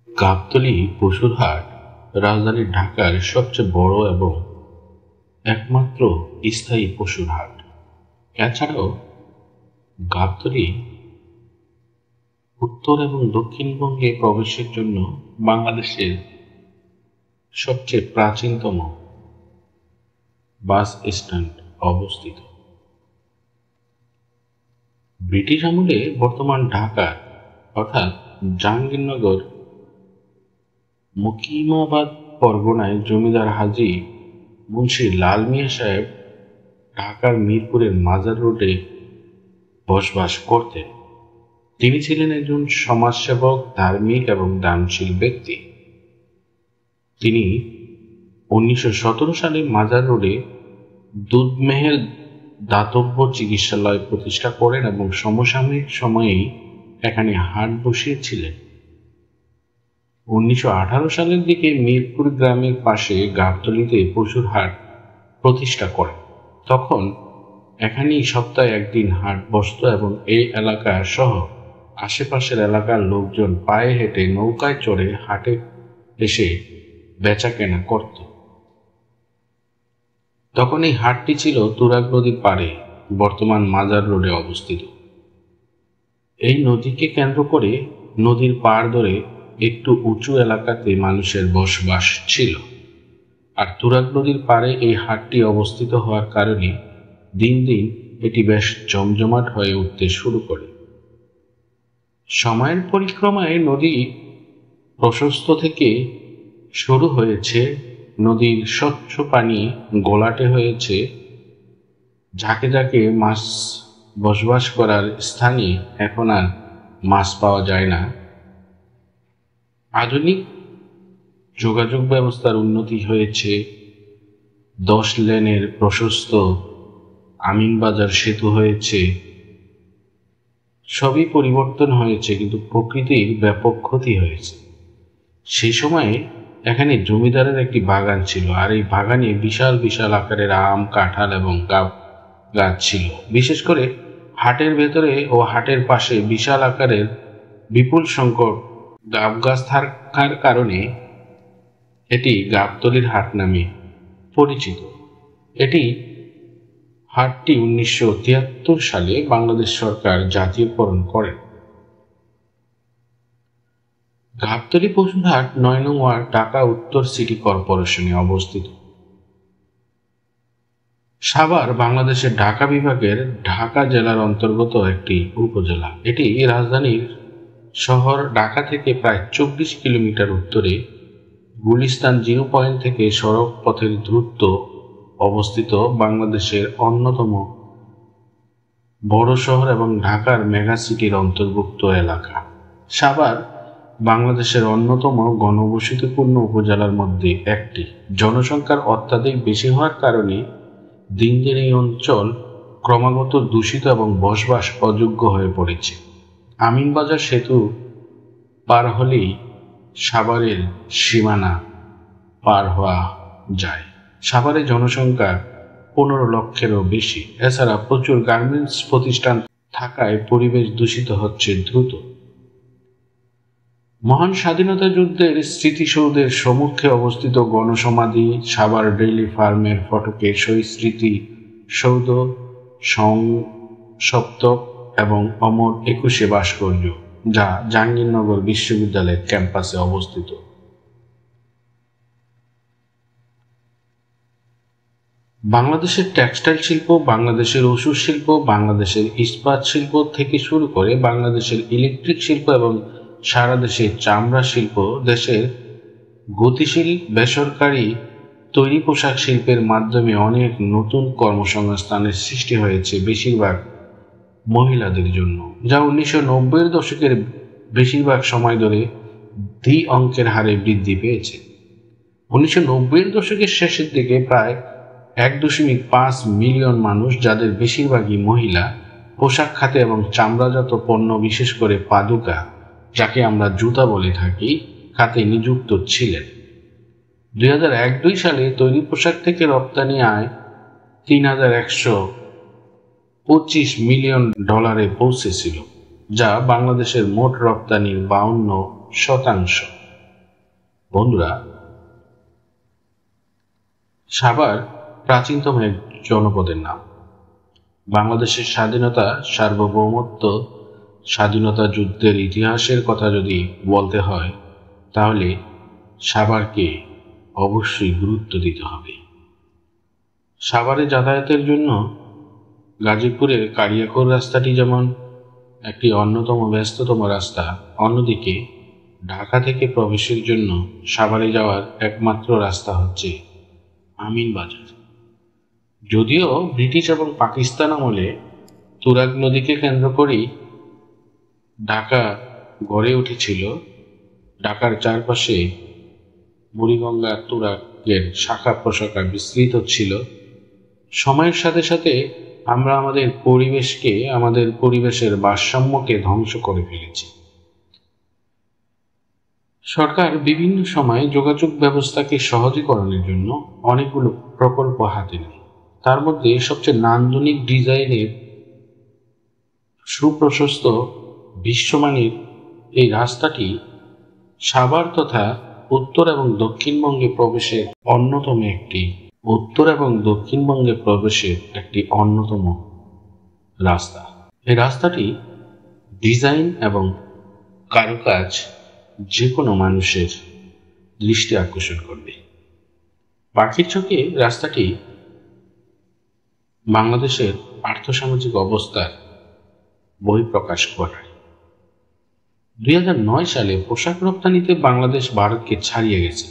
গাবতলী পশুর হাট রাজধানী ঢাকার সবচেয়ে বড় এবং একমাত্র স্থায়ী পশুর হাট। এছাড়াও গাবতলী উত্তর এবং দক্ষিণবঙ্গে প্রবেশের জন্য বাংলাদেশের সবচেয়ে প্রাচীনতম বাস স্ট্যান্ড অবস্থিত। ব্রিটিশ আমলে বর্তমান ঢাকার অর্থাৎ জাহাঙ্গীরনগর মকিমাবাদ পরগনায় জমিদার হাজী মুন্সি লাল মিয়া সাহেব ঢাকার মিরপুরের মাজার রোডে বসবাস করতেন। তিনি ছিলেন একজন সমাজসেবক, ধার্মিক এবং দানশীল ব্যক্তি। তিনি 1917 সালে মাজার রোডে দুধমেহের দাতব্য চিকিৎসালয় প্রতিষ্ঠা করেন এবং সমসাময়িক সময়েই এখানে হাট বসিয়েছিলেন। 1918 সালের দিকে মিরপুর গ্রামের পাশে গাবতলীতে পশুর হাট প্রতিষ্ঠা করেন। তখন এখানেই সপ্তাহে একদিন হাট বসত এবং এই এলাকা সহ আশেপাশের এলাকার লোকজন পায়ে হেঁটে নৌকায় চড়ে হাটে এসে বেচা কেনা করত। তখন এই হাটটি ছিল তুরাগ নদীর পাড়ে, বর্তমান মাজার রোডে অবস্থিত। এই নদীকে কেন্দ্র করে নদীর পাড় ধরে একটু উঁচু এলাকাতে মানুষের বসবাস ছিল, আর তুরাগ নদীর পাড়ে এই হাটটি অবস্থিত হওয়ার কারণে দিন দিন এটি বেশ জমজমাট হয়ে উঠতে শুরু করে। সময়ের পরিক্রমায় নদী প্রশস্ত থেকে শুরু হয়েছে, নদীর স্বচ্ছ পানি গোলাটে হয়েছে, ঝাঁকে ঝাঁকে মাছ বসবাস করার স্থানে এখন আর মাছ পাওয়া যায় না। আধুনিক যোগাযোগ ব্যবস্থার উন্নতি হয়েছে, 10 লেনের প্রশস্ত আমিনবাজার সেতু হয়েছে, সবই পরিবর্তন হয়েছে, কিন্তু প্রকৃতির ব্যাপক ক্ষতি হয়েছে। সেই সময়ে এখানে জমিদারের একটি বাগান ছিল, আর এই বাগানে বিশাল বিশাল আকারের আম, কাঁঠাল এবং গাব গাছ ছিল। বিশেষ করে হাটের ভেতরে ও হাটের পাশে বিশাল আকারের বিপুল সংখ্যক গাব গাছ থাকার কারণে এটি গাবতলীর হাট নামে পরিচিত। হাটটি 1973 সালে বাংলাদেশ সরকার জাতীয়করণ করেন। গাবতলী পশুর হাট 9 নং ওয়ার্ড, ঢাকা উত্তর সিটি কর্পোরেশনে অবস্থিত। সাভার বাংলাদেশের ঢাকা বিভাগের ঢাকা জেলার অন্তর্গত একটি উপজেলা। এটি রাজধানীর শহর ঢাকা থেকে প্রায় 24 কিলোমিটার উত্তরে গুলিস্তান জিরো পয়েন্ট থেকে সড়ক পথের দূরত্ব অবস্থিত। বাংলাদেশের অন্যতম বড় শহর এবং ঢাকার মেগা সিটির অন্তর্ভুক্ত এলাকা। সাভার বাংলাদেশের অন্যতম ঘনবসতিপূর্ণ উপজেলার মধ্যে একটি। জনসংখ্যার অত্যাধিক বেশি হওয়ার কারণে দিন দিন এই অঞ্চল ক্রমাগত দূষিত এবং বসবাস অযোগ্য হয়ে পড়েছে। আমিনবাজার সেতু পার হলেই সাভারের সীমানা পার হওয়া যায়। সাভারে জনসংখ্যা 15 লক্ষেরও বেশি। এছাড়া প্রচুর গার্মেন্টস প্রতিষ্ঠান থাকায় পরিবেশ দূষিত হচ্ছে দ্রুত। মহান স্বাধীনতা যুদ্ধের স্মৃতিসৌধের সম্মুখে অবস্থিত গণসমাধি, সাভার ডেইলি ফার্মের ফটকে শহীদ স্মৃতি সৌধ, সপ্তক এবং অমর 21 ভাস্কর্য, যা জাহাঙ্গীরনগর বিশ্ববিদ্যালয়ের ক্যাম্পাসে অবস্থিত। বাংলাদেশের টেক্সটাইল শিল্প, বাংলাদেশের ওষুধ শিল্প, বাংলাদেশের ইস্পাত শিল্প থেকে শুরু করে বাংলাদেশের ইলেকট্রিক শিল্প এবং সারা দেশে চামড়া শিল্প, দেশের গতিশীল বেসরকারি তৈরি পোশাক শিল্পের মাধ্যমে অনেক নতুন কর্মসংস্থানের সৃষ্টি হয়েছে, বেশিরভাগ মহিলাদের জন্য, যা 1990-এর দশকের বেশিরভাগ সময় ধরে দ্বি অঙ্কের হারে বৃদ্ধি পেয়েছে। 1990-এর দশকের শেষের দিকে প্রায় 1.5 মিলিয়ন মানুষ, যাদের বেশিরভাগই মহিলা, পোশাক খাতে এবং চামড়াজাত পণ্য, বিশেষ করে পাদুকা, যাকে আমরা জুতা বলে থাকি, খাতে নিযুক্ত ছিলেন। 2001-2 সালে তৈরি পোশাক থেকে রপ্তানি আয় $3,125 মিলিয়ন পৌঁছেছিল, যা বাংলাদেশের মোট রপ্তানির 52%। বন্ধুরা, সাভার প্রাচীনতম এক জনপদের নাম। বাংলাদেশের স্বাধীনতা, সার্বভৌমত্ব, স্বাধীনতা যুদ্ধের ইতিহাসের কথা যদি বলতে হয় তাহলে সাভারকে অবশ্যই গুরুত্ব দিতে হবে। সাভারে যাতায়াতের জন্য গাজীপুরের কালিয়াকৈর রাস্তাটি যেমন একটি অন্যতম ব্যস্ততম রাস্তা, অন্যদিকে ঢাকা থেকে প্রবেশের জন্য সাভারে যাওয়ার একমাত্র রাস্তা হচ্ছে আমিনবাজার। যদিও ব্রিটিশ এবং পাকিস্তান আমলে তুরাগ নদীকে কেন্দ্র করেই ঢাকা গড়ে উঠেছিল, ঢাকার চারপাশে বুড়িগঙ্গা তুরাগের শাখা প্রশাখা বিস্তৃত ছিল, সময়ের সাথে সাথে আমরা আমাদের পরিবেশকে, আমাদের পরিবেশের ভারসাম্যকে ধ্বংস করে ফেলেছি। সরকার বিভিন্ন সময়ে যোগাযোগ ব্যবস্থাকে সহজীকরণের জন্য অনেকগুলো প্রকল্প হাতে নেয়। তার মধ্যে সবচেয়ে নান্দনিক ডিজাইনের সুপ্রশস্ত বিশ্বমানের এই রাস্তাটি সাভার তথা উত্তর এবং দক্ষিণবঙ্গে প্রবেশের একটি অন্যতম রাস্তা। এই রাস্তাটি ডিজাইন এবং কারুকাজ যে কোনো মানুষের দৃষ্টি আকর্ষণ করবে। পাখির চোখে রাস্তাটি বাংলাদেশের আর্থসামাজিক অবস্থার বহিঃপ্রকাশ ঘটায়। 2009 সালে পোশাক রপ্তানিতে বাংলাদেশ ভারতকে ছাড়িয়ে গেছে।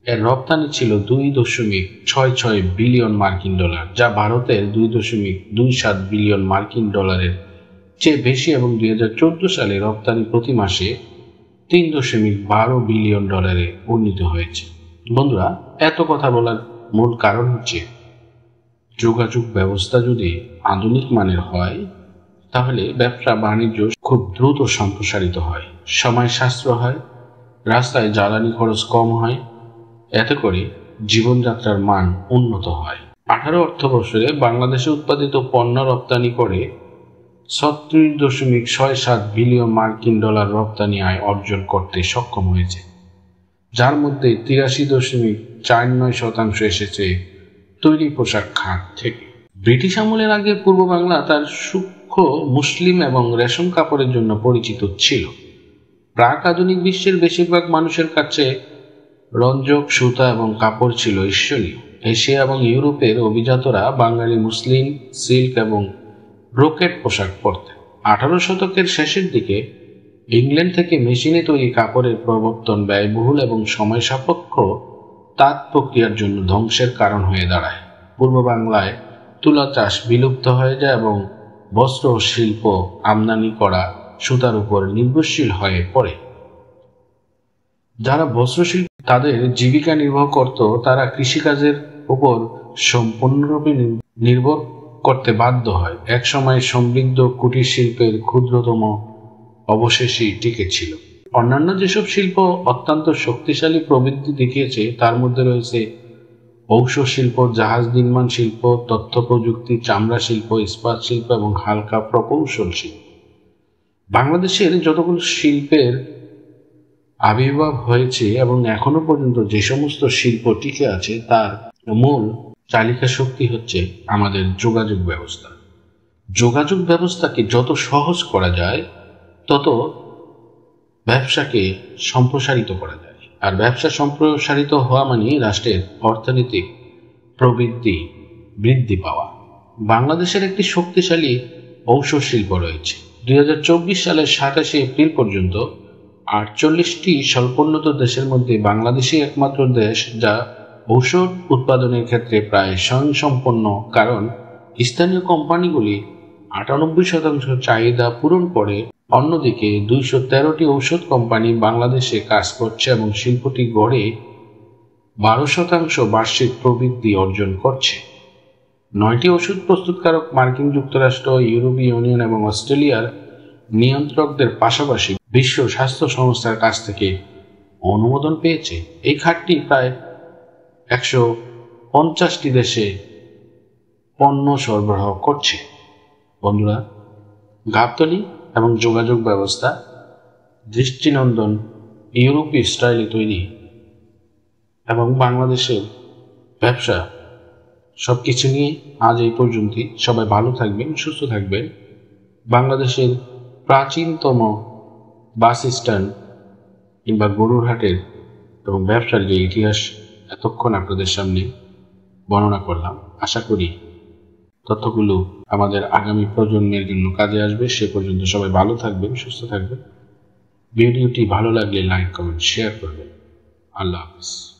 এর রপ্তানি ছিল $2.66 বিলিয়ন মার্কিন ডলার, যা ভারতের $2.27 বিলিয়ন মার্কিন ডলারের চেয়ে বেশি, এবং 2014 সালে রপ্তানি প্রতি মাসে $3.12 বিলিয়ন ডলারে উন্নীত হয়েছে। বন্ধুরা, এত কথা বলার মূল কারণ হচ্ছে যোগাযোগ ব্যবস্থা যদি আধুনিক মানের হয় তাহলে ব্যবসা বাণিজ্য খুব দ্রুত সম্প্রসারিত হয়, সময় সাশ্রয় হয়, রাস্তায় জ্বালানি খরচ কম হয়, এতে করে জীবনযাত্রার মান উন্নত হয়। 18 অর্থবছরে বাংলাদেশে উৎপাদিত পণ্য রপ্তানি করে 36.67 বিলিয়ন মার্কিন ডলার রপ্তানি আয় অর্জন করতে সক্ষম হয়েছে, যার মধ্যে 83.49% এসেছে তৈরি পোশাক খাত থেকে। ব্রিটিশ আমলের আগে পূর্ব বাংলা তার সূক্ষ্ম মুসলিম এবং রেশম কাপড়ের জন্য পরিচিত ছিল। প্রাক আধুনিক বিশ্বের বেশিরভাগ মানুষের কাছে রঞ্জক, সুতা এবং কাপড় ছিল ঈর্ষণীয়। এশিয়া এবং ইউরোপের অভিজাতরা বাঙালি মুসলিম, সিল্ক এবং ব্রোকেট পোশাক পরতেন। 18 শতকের শেষের দিকে ইংল্যান্ড থেকে মেশিনে তৈরি কাপড়ের প্রবর্তন ব্যয়বহুল এবং সময় সাপেক্ষ তাঁত প্রক্রিয়ার জন্য ধ্বংসের কারণ হয়ে দাঁড়ায়। পূর্ব বাংলায় তুলা চাষ বিলুপ্ত হয়ে যায় এবং বস্ত্র শিল্প আমদানি করা সুতার উপর নির্ভরশীল হয়ে পড়ে। যারা বস্ত্রশিল্প তাদের জীবিকা নির্বাহ করত, তারা কৃষিকাজের উপর সম্পূর্ণরূপে নির্ভর করতে বাধ্য হয়। একসময় সমৃদ্ধ কুটির শিল্পের ক্ষুদ্রতম অবশেষই টিকে ছিল। অন্যান্য যেসব শিল্প অত্যন্ত শক্তিশালী প্রবৃদ্ধি দেখিয়েছে তার মধ্যে রয়েছে ঔষধ শিল্প, জাহাজ নির্মাণ শিল্প, তথ্য প্রযুক্তি, চামড়া শিল্প, ইস্পাত শিল্প এবং হালকা প্রকৌশল শিল্প। বাংলাদেশের যতগুলো শিল্পের আবির্ভাব হয়েছে এবং এখনো পর্যন্ত যে সমস্ত শিল্প টিকে আছে তার মূল চালিকা শক্তি হচ্ছে আমাদের যোগাযোগ ব্যবস্থা। যোগাযোগ ব্যবস্থাকে যত সহজ করা যায় তত ব্যবসাকে সম্প্রসারিত করা যায়, আর ব্যবসা সম্প্রসারিত হওয়া মানে রাষ্ট্রের অর্থনৈতিক প্রবৃদ্ধি বৃদ্ধি পাওয়া। বাংলাদেশের একটি শক্তিশালী ঔষধ শিল্প রয়েছে। 2024 সালের 27 এপ্রিল পর্যন্ত 48টি স্বল্পোন্নত দেশের মধ্যে বাংলাদেশই একমাত্র দেশ যা ঔষধ উৎপাদনের ক্ষেত্রে প্রায় স্বয়ংসম্পন্ন, কারণ স্থানীয় কোম্পানিগুলি 98% চাহিদা পূরণ করে। অন্যদিকে 213টি ঔষধ কোম্পানি বাংলাদেশে কাজ করছে এবং শিল্পটি গড়ে 12% বার্ষিক প্রবৃদ্ধি অর্জন করছে। 9টি ওষুধ প্রস্তুতকারক মার্কিন যুক্তরাষ্ট্র, ইউরোপীয় ইউনিয়ন এবং অস্ট্রেলিয়ার নিয়ন্ত্রকদের পাশাপাশি বিশ্ব স্বাস্থ্য সংস্থার কাছ থেকে অনুমোদন পেয়েছে। এই খাতটি প্রায় 150টি দেশে পণ্য সরবরাহ করছে। বন্ধুরা, গাবতলী এবং যোগাযোগ ব্যবস্থা দৃষ্টিনন্দন ইউরোপীয় স্টাইলে তৈরি এবং বাংলাদেশের ব্যবসা সবকিছু নিয়ে আজ এই পর্যন্তই। সবাই ভালো থাকবেন, সুস্থ থাকবেন। বাংলাদেশের প্রাচীনতম বাস স্ট্যান্ড কিংবা গরুর হাটের এবং ব্যবসার যে ইতিহাস এতক্ষণ আপনাদের সামনে বর্ণনা করলাম, আশা করি তথ্যগুলো আমাদের আগামী প্রজন্মের জন্য কাজে আসবে। সে পর্যন্ত সবাই ভালো থাকবেন, সুস্থ থাকবেন। ভিডিওটি ভালো লাগলে লাইক, কমেন্ট, শেয়ার করবেন। আল্লাহ হাফিজ।